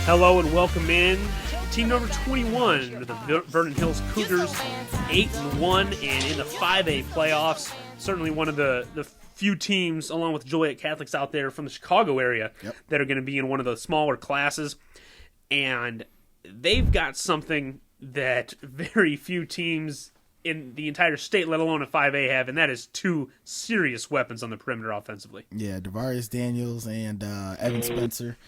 Hello and welcome in. Team number 21, the Vernon Hills Cougars, 8-1 and in the 5A playoffs. Certainly one of the few teams, along with Joliet Catholics out there from the Chicago area, that are going to be in one of the smaller classes. And they've got something that very few teams in the entire state, let alone a 5A, have, and that is two serious weapons on the perimeter offensively. Yeah, Devarius Daniels and Evan Spencer.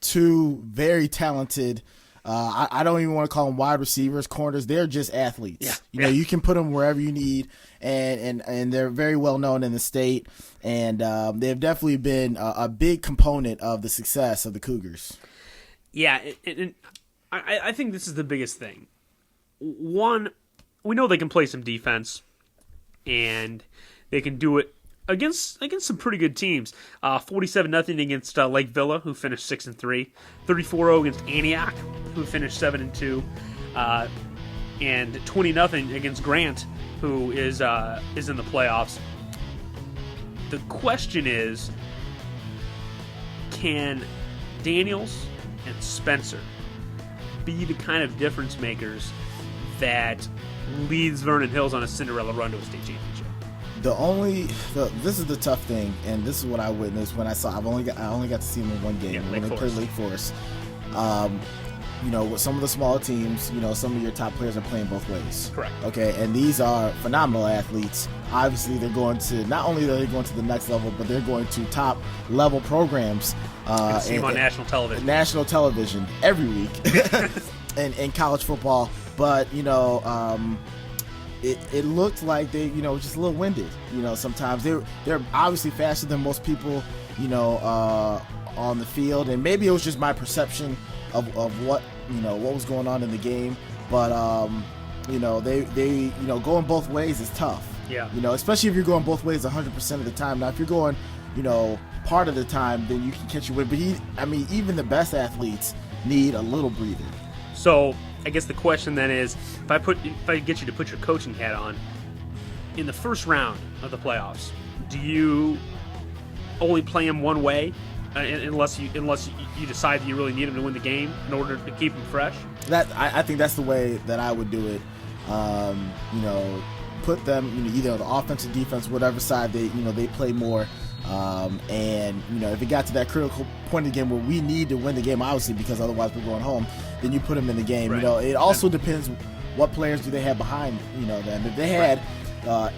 Two very talented, I don't even want to call them wide receivers, corners. They're just athletes. You know, you can put them wherever you need, and they're very well known in the state, and they've definitely been a big component of the success of the Cougars. Yeah, and I think this is the biggest thing. One, we know they can play some defense, and they can do it against some pretty good teams. 47-0 against Lake Villa, who finished 6-3. 34-0 against Antioch, who finished 7-2. And 20-0 against Grant, who is in the playoffs. The question is, can Daniels and Spencer be the kind of difference makers that leads Vernon Hills on a Cinderella run to a state championship? This is the tough thing, and this is what I witnessed when I only got to see them in one game when they played Lake Forest. You know, with some of the smaller teams, you know, some of your top players are playing both ways. Correct. Okay, and these are phenomenal athletes. Obviously, they're going to not only are they going to the next level, but they're going to top level programs. See them on national television. National television every week, in college football. But you know, it looked like they, you know, just a little winded. You know, sometimes they're obviously faster than most people, you know, on the field, and maybe it was just my perception of what, you know, what was going on in the game. But you know, they you know, going both ways is tough. Yeah. You know, especially if you're going both ways 100% of the time. Now, if you're going, you know, part of the time, then you can catch your win. But even the best athletes need a little breather. So I guess the question then is, if I get you to put your coaching hat on, in the first round of the playoffs, do you only play them one way, unless you decide that you really need them to win the game in order to keep them fresh? I think that's the way that I would do it. You know, put them, you know, either on the offensive, defense, whatever side they play more. And you know, if it got to that critical point of the game where we need to win the game, obviously, because otherwise we're going home, then you put them in the game. Right. You know, it also depends what players do they have behind, you know, them. If they had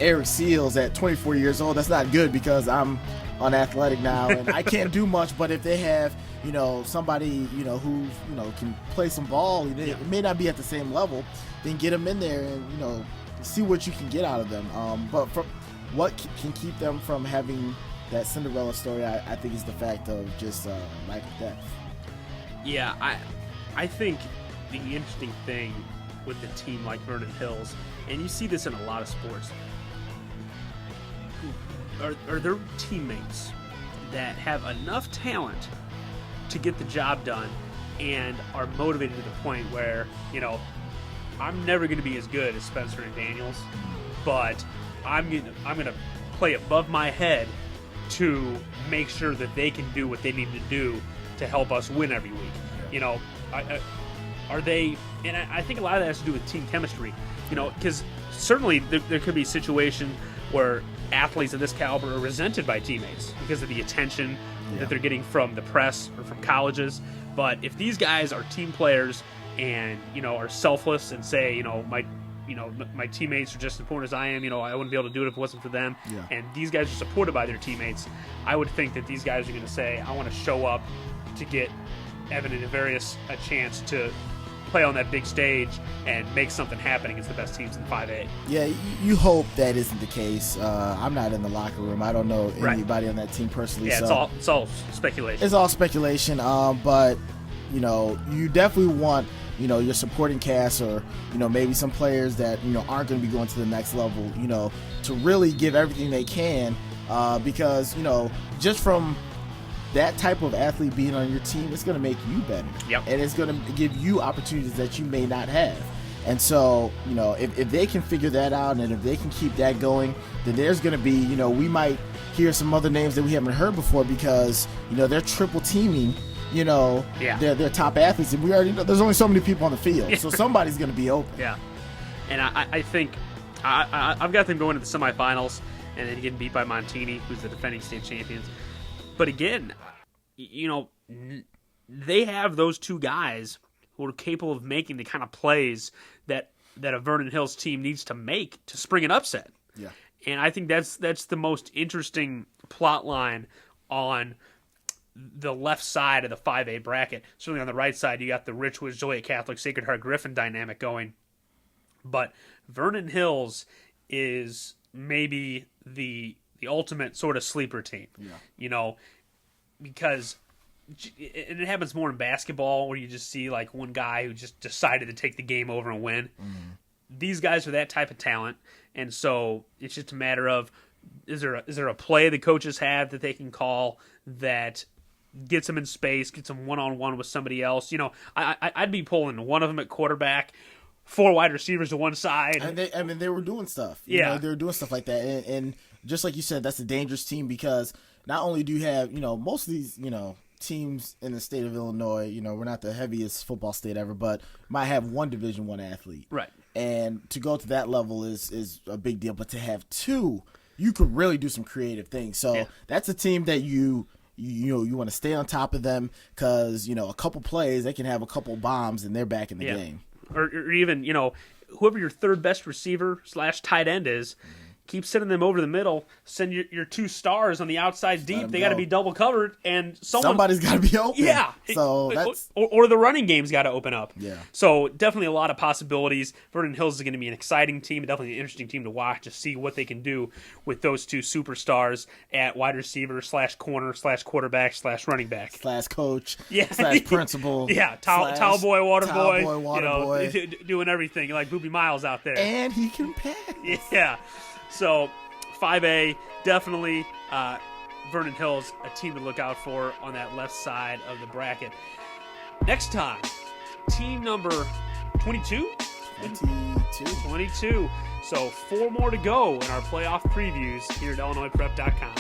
Eric Seals at 24 years old, that's not good because I'm unathletic now and I can't do much. But if they have, you know, somebody, you know, who, you know, can play some ball, it may not be at the same level, then get them in there and, you know, see what you can get out of them. But from what can keep them from having that Cinderella story, I think, is the fact of just lack of depth. Yeah, I think the interesting thing with a team like Vernon Hills, and you see this in a lot of sports, are there teammates that have enough talent to get the job done and are motivated to the point where, you know, I'm never going to be as good as Spencer and Daniels, but I'm gonna play above my head to make sure that they can do what they need to do to help us win every week. You know, are they? And I think a lot of that has to do with team chemistry. You know, because certainly there could be a situation where athletes of this caliber are resented by teammates because of the attention that they're getting from the press or from colleges. But if these guys are team players and, you know, are selfless and say, you know, my teammates are just as important as I am. You know, I wouldn't be able to do it if it wasn't for them. Yeah. And these guys are supported by their teammates. I would think that these guys are going to say, I want to show up to get Evan and Devarius a chance to play on that big stage and make something happen against the best teams in 5A. Yeah, you hope that isn't the case. I'm not in the locker room. I don't know anybody on that team personally. Yeah, so it's all speculation. It's all speculation. But you know, you definitely want, you know, your supporting cast, or, you know, maybe some players that, you know, aren't going to be going to the next level, you know, to really give everything they can, because, you know, just from that type of athlete being on your team, it's going to make you better. Yep. And it's going to give you opportunities that you may not have. And so, you know, if they can figure that out, and if they can keep that going, then there's going to be, you know, we might hear some other names that we haven't heard before, because, you know, they're triple teaming, Yeah. their top athletes, and we already know there's only so many people on the field, so somebody's going to be open. Yeah, and I think I've got them going to the semifinals and then getting beat by Montini, who's the defending state champions. But again, they have those two guys who are capable of making the kind of plays that a Vernon Hills team needs to make to spring an upset. Yeah. And I think that's the most interesting plot line on the left side of the 5A bracket. Certainly on the right side, you got the Richwoods, Joliet Catholic, Sacred Heart Griffin dynamic going. But Vernon Hills is maybe the ultimate sort of sleeper team. Yeah. Because and it happens more in basketball where you just see like one guy who just decided to take the game over and win. Mm-hmm. These guys are that type of talent, and so it's just a matter of is there a play the coaches have that they can call that gets them in space, gets them one-on-one with somebody else. I'd be pulling one of them at quarterback, 4 wide receivers to one side. And they were doing stuff. Yeah. They were doing stuff like that. And just like you said, that's a dangerous team because not only do you have, most of these, teams in the state of Illinois, we're not the heaviest football state ever, but might have one Division I athlete. Right. And to go to that level is a big deal. But to have 2, you could really do some creative things. So that's a team that you want to stay on top of them because, a couple plays, they can have a couple bombs and they're back in the game. Or even, whoever your third best receiver / tight end is, keep sending them over the middle, send your 2 stars on the outside deep. They got to be double covered, and somebody's got to be open. Yeah. So that's or the running game's got to open up. Yeah. So definitely a lot of possibilities. Vernon Hills is going to be an exciting team, definitely an interesting team to watch to see what they can do with those 2 superstars at wide receiver / corner / quarterback / running back / coach / / principal. Yeah. Towel boy, water boy, boy. Doing everything like Boobie Miles out there. And he can pass. Yeah. So, 5A, definitely Vernon Hills, a team to look out for on that left side of the bracket. Next time, team number 22? 22. So, 4 more to go in our playoff previews here at IllinoisPrep.com.